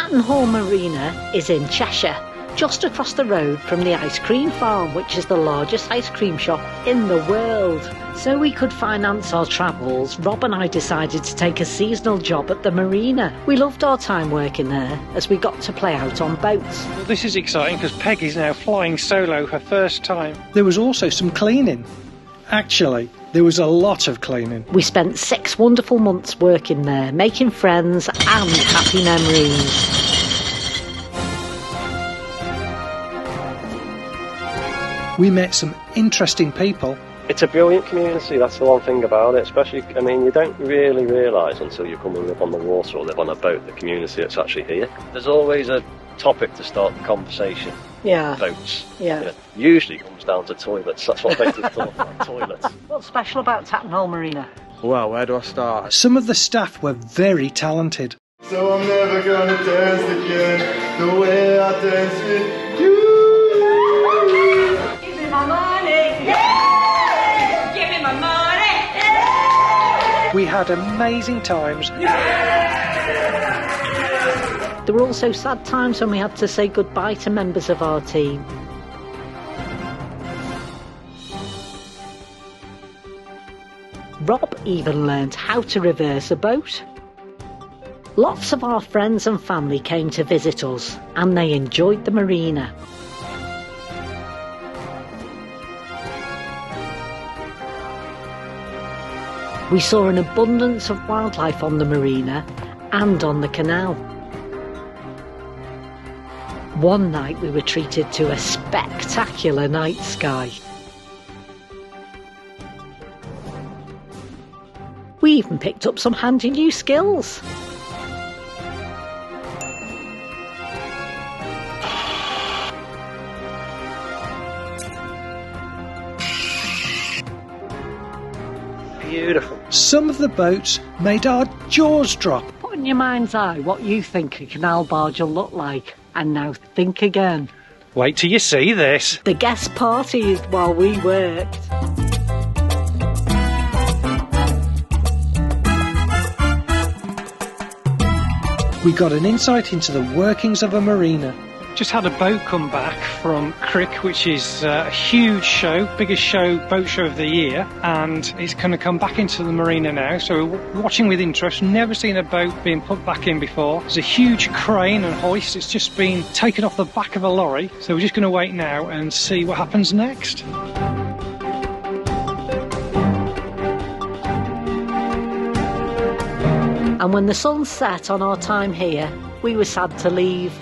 Tattenhall Marina is in Cheshire, just across the road from the ice cream farm, which is the largest ice cream shop in the world. So we could finance our travels, Rob and I decided to take a seasonal job at the marina. We loved our time working there, as we got to play out on boats. Well, this is exciting because Peggy's now flying solo her first time. There was also some cleaning. Actually, there was a lot of cleaning. We spent 6 wonderful months working there, making friends and happy memories. We met some interesting people. It's a brilliant community, that's the one thing about it, especially, I mean, you don't really realise until you come and live on the water or live on a boat, the community that's actually here. There's always a topic to start the conversation. Yeah. Boats. Yeah. You know, usually comes down to toilets, that's what makes it talk about, toilets. What's special about Tattenhall Marina? Well, where do I start? Some of the staff were very talented. So I'm never gonna dance again the way I dance with you. Give me my money! Yeah! Give me my money! Yeah! We had amazing times. There were also sad times when we had to say goodbye to members of our team. Rob even learned how to reverse a boat. Lots of our friends and family came to visit us, and they enjoyed the marina. We saw an abundance of wildlife on the marina and on the canal. One night we were treated to a spectacular night sky. We even picked up some handy new skills. Beautiful. Some of the boats made our jaws drop. Put in your mind's eye what you think a canal barge will look like, and now think again. Wait till you see this. The guest parties while we worked. We got an insight into the workings of a marina. Just had a boat come back from Crick, which is a huge show, biggest boat show of the year, and it's going to come back into the marina now, so we're watching with interest. Never seen a boat being put back in before. There's a huge crane and hoist. It's just been taken off the back of a lorry, so we're just going to wait now and see what happens next. And when the sun set on our time here, we were sad to leave.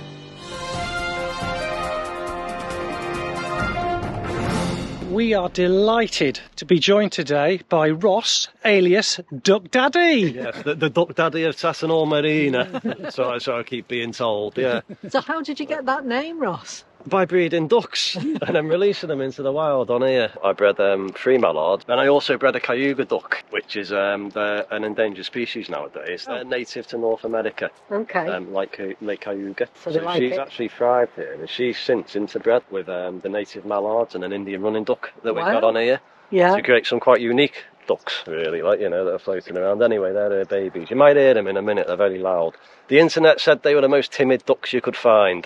We are delighted to be joined today by Ross, alias Duck Daddy. Yes, the Duck Daddy of Tattenhall Marina, so I keep being told, yeah. So how did you get that name, Ross? By breeding ducks and then releasing them into the wild on here. I bred 3 mallards, and I also bred a cayuga duck, which is they're an endangered species nowadays. They're native to North America, Okay. like Lake Cayuga. So they like she's it. actually thrived here, and she's since interbred with the native mallards and an Indian running duck that we've Wow. got on here Yeah. to create some quite unique ducks, really, like, you know, that are floating around. Anyway, they're her babies. You might hear them in a minute, they're very loud. The internet said they were the most timid ducks you could find.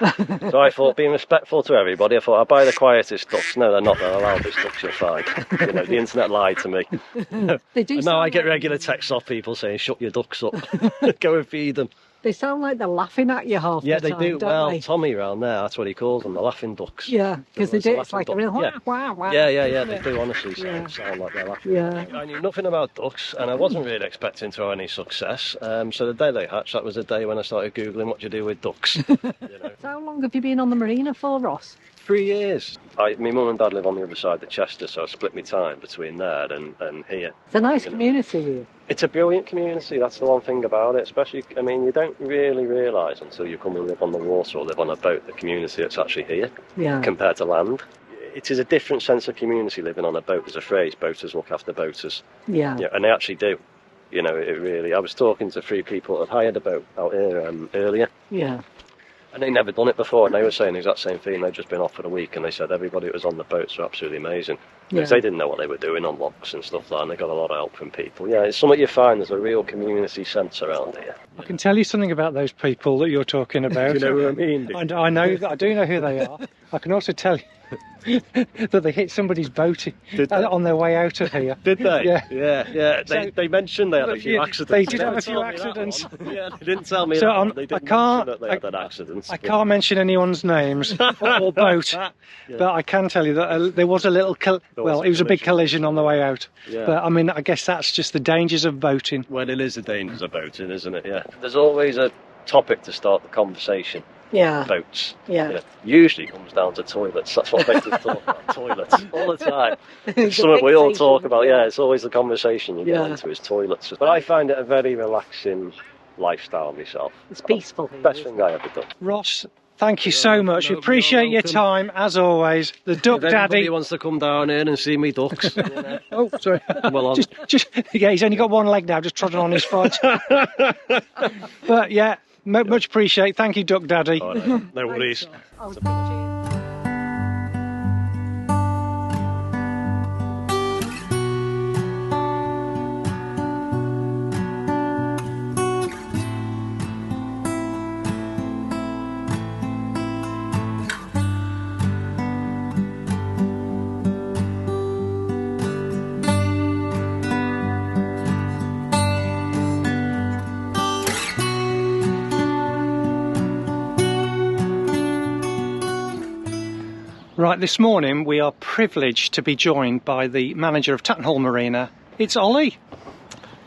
So I thought, being respectful to everybody, I thought I'll buy the quietest ducks. No, they're not, they're the loudest ducks you'll find. You know, the internet lied to me. They do And now I get like, regular texts off people saying, shut your ducks up, go and feed them. They sound like they're laughing at you half Yeah, the they time, do. don't Well, they? Tommy round there, that's what he calls them, the laughing ducks. Yeah, because they It's a do. It's laughing like a duck. real Yeah. wow, wow. Yeah, they do honestly Yeah. sound like they're laughing. Yeah. I knew nothing about ducks, and I wasn't really expecting to have any success. So the day they hatched, that was the day when I started Googling what you do with ducks. You know. So how long have you been on the marina for, Ross? 3 years. My mum and dad live on the other side of Chester, so I split my time between there and here. It's a nice You know. community here. It's a brilliant community, that's the one thing about it, especially, I mean, you don't really realise until you come and live on the water or live on a boat, the community that's actually here Yeah. compared to land. It is a different sense of community living on a boat. There's a phrase, boaters look after boaters. Yeah. Yeah, and they actually do. You know, it really, I was talking to 3 people that had hired a boat out here earlier, Yeah. and they'd never done it before, and they were saying the exact same thing. They'd just been off for a week, and they said everybody that was on the boats were absolutely amazing. Because they didn't know what they were doing on locks and stuff like that, and they got a lot of help from people. Yeah, it's something you find, there's a real community sense around here. I can tell you something about those people that you're talking about. Do you know who I mean? I do know who they are. I can also tell you that they hit somebody's boat on their way out of here. Did they? Yeah. They mentioned they had a few accidents. They did have a few accidents. Yeah, they didn't tell me So that. They didn't mention that they had accidents. I can't mention anyone's names or boat, but I can tell you that there was a little, it was a big collision on the way out. Yeah. But I mean, I guess that's just the dangers of boating. Well, it is the dangers of boating, isn't it? Yeah. There's always a topic to start the conversation. Yeah. Boats. Yeah. Usually comes down to toilets. That's what makes us talk about toilets all the time. It's The something we all fixation, talk about. Yeah, it's always the conversation you get into is toilets. But I find it a very relaxing lifestyle myself. It's peaceful. Best thing I ever done. Ross, thank you so much. We appreciate your time as always. The Duck If anybody Daddy. wants to come down here and see me ducks, you know. Oh, sorry. Well, He's only got one leg now, just trotting on his foot. But yeah, much appreciate. Thank you, Duck Daddy. Oh, no worries. Right, this morning we are privileged to be joined by the manager of Tattenhall Marina. It's Ollie.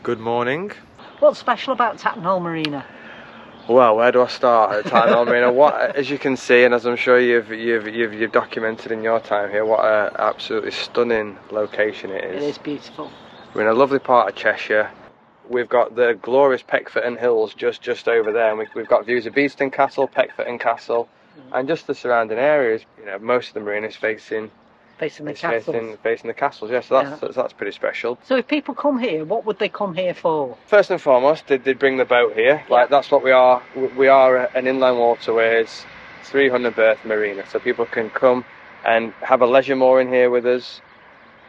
Good morning. What's special about Tattenhall Marina? Well, where do I start at Tattenhall Marina? What, as you can see, and as I'm sure you've documented in your time here, what an absolutely stunning location it is. It is beautiful. We're in a lovely part of Cheshire. We've got the glorious Peckforton Hills just over there, and we've got views of Beeston Castle, Peckforton Castle, and just the surrounding areas. You know, most of the marina is facing the castles. Facing the castles. Yeah, so that's pretty special. So if people come here, what would they come here for? First and foremost, they bring the boat here. Like, that's what we are. We are an inland waterways 300 berth marina, so people can come and have a leisure mooring here with us.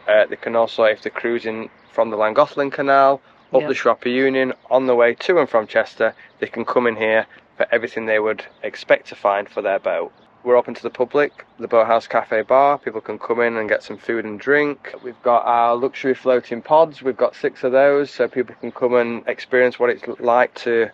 They can also, if they're cruising from the Llangollen Canal up the Shropper Union on the way to and from Chester, they can come in here for everything they would expect to find for their boat. We're open to the public, the Boathouse Cafe Bar. People can come in and get some food and drink. We've got our luxury floating pods. We've got 6 of those, so people can come and experience what it's like to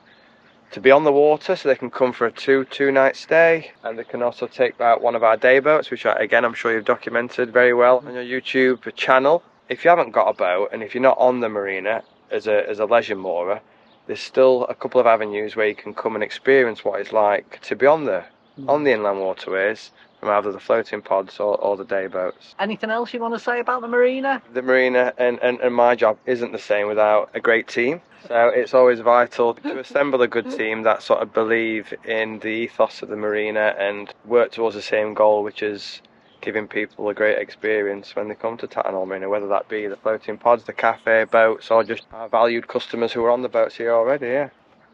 be on the water. So they can come for a two-night stay, and they can also take out one of our day boats, which again I'm sure you've documented very well on your YouTube channel. If you haven't got a boat and if you're not on the marina as a leisure moorer, there's still a couple of avenues where you can come and experience what it's like to be on the inland waterways, from either the floating pods or the day boats. Anything else you want to say about the marina? The marina and my job isn't the same without a great team. So it's always vital to assemble a good team that sort of believe in the ethos of the marina and work towards the same goal, which is giving people a great experience when they come to Tattenhall Marina, whether that be the floating pods, the cafe, boats, or just our valued customers who are on the boats here already, yeah.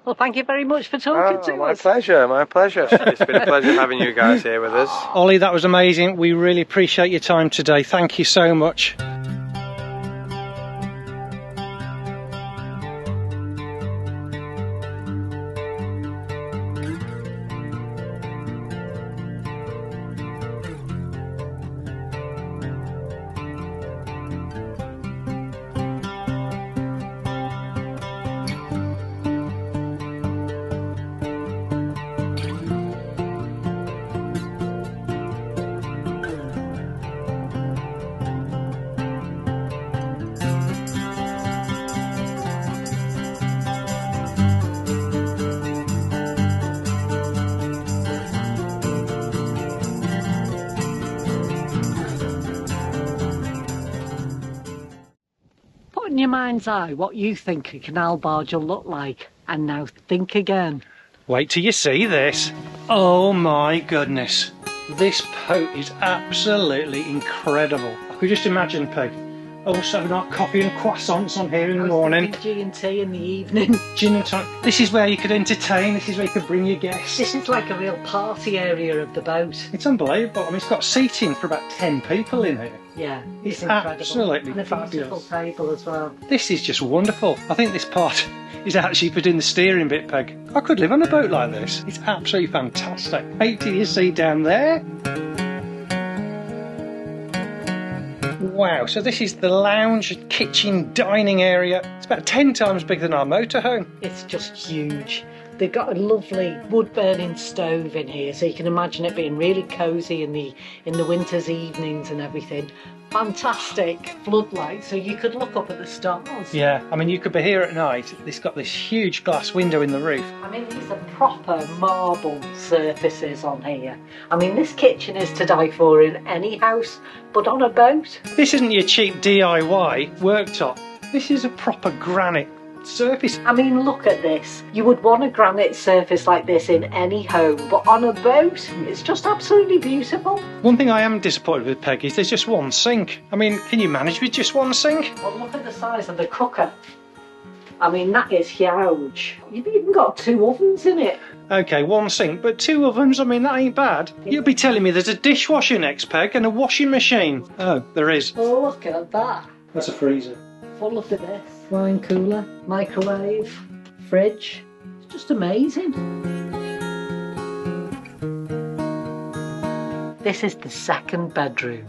Well, thank you very much for talking to my us. Pleasure, my pleasure. It's been a pleasure having you guys here with us. Ollie, that was amazing. We really appreciate your time today. Thank you so much. Put in your mind's eye what you think a canal barge will look like, and now think again. Wait till you see this. Oh my goodness. This boat is absolutely incredible. I could just imagine, Peg, Also having our coffee and croissants on here in the morning. G&T in the evening. Gin and tonic. This is where you could entertain, this is where you could bring your guests. This is like a real party area of the boat. It's unbelievable. I mean, it's got seating for about 10 people in here. Yeah, It's incredible. absolutely and a fabulous. beautiful table as well. This is just wonderful. I think this part is actually for doing the steering bit, Peg. I could live on a boat like this. It's absolutely fantastic. 80 you see down there. Wow, so this is the lounge, kitchen, dining area. It's about 10 times bigger than our motorhome. It's just huge. They've got a lovely wood-burning stove in here, so you can imagine it being really cosy in the winter's evenings and everything. Fantastic floodlights, so you could look up at the stars. Yeah, I mean, you could be here at night. It's got this huge glass window in the roof. I mean, these are proper marble surfaces on here. I mean, this kitchen is to die for in any house, but on a boat. This isn't your cheap DIY worktop. This is a proper granite surface. I mean, look at this. You would want a granite surface like this in any home, but on a boat, it's just absolutely beautiful. One thing I am disappointed with, Peg, is there's just one sink. I mean, can you manage with just one sink? Well, look at the size of the cooker. I mean, that is huge. You've even got 2 ovens in it. Okay, one sink, but 2 ovens, I mean, that ain't bad. You'll be telling me there's a dishwasher next, Peg, and a washing machine. Oh, there is. Oh, look at that. That's a freezer. Well, look at this. Wine cooler, microwave, fridge. It's just amazing. This is the second bedroom.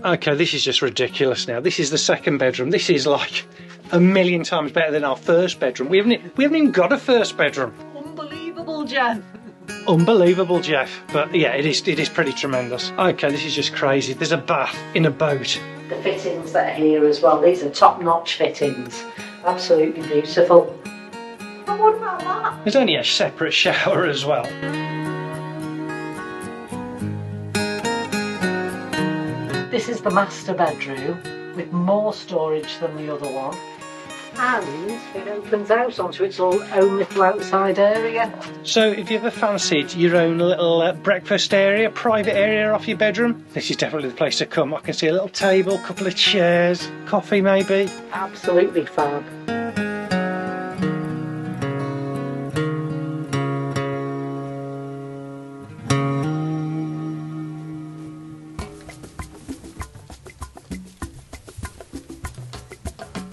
Okay, this is just ridiculous now. This is the second bedroom. This is like a million times better than our first bedroom. We haven't even got a first bedroom. Unbelievable, Jen. Unbelievable, Jeff. But yeah, it is pretty tremendous. Okay, this is just crazy. There's a bath in a boat. The fittings that are here as well, these are top-notch fittings. Absolutely beautiful. And what about that? There's only a separate shower as well. This is the master bedroom with more storage than the other one. And it opens out onto its own little outside area. So if you ever fancied your own little breakfast area, private area off your bedroom, this is definitely the place to come. I can see a little table, a couple of chairs, coffee maybe. Absolutely fab.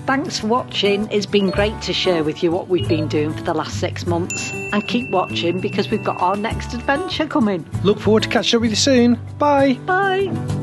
Thanks for watching. It's been great to share with you what we've been doing for the last 6 months. And keep watching because we've got our next adventure coming. Look forward to catching up with you soon. Bye. Bye.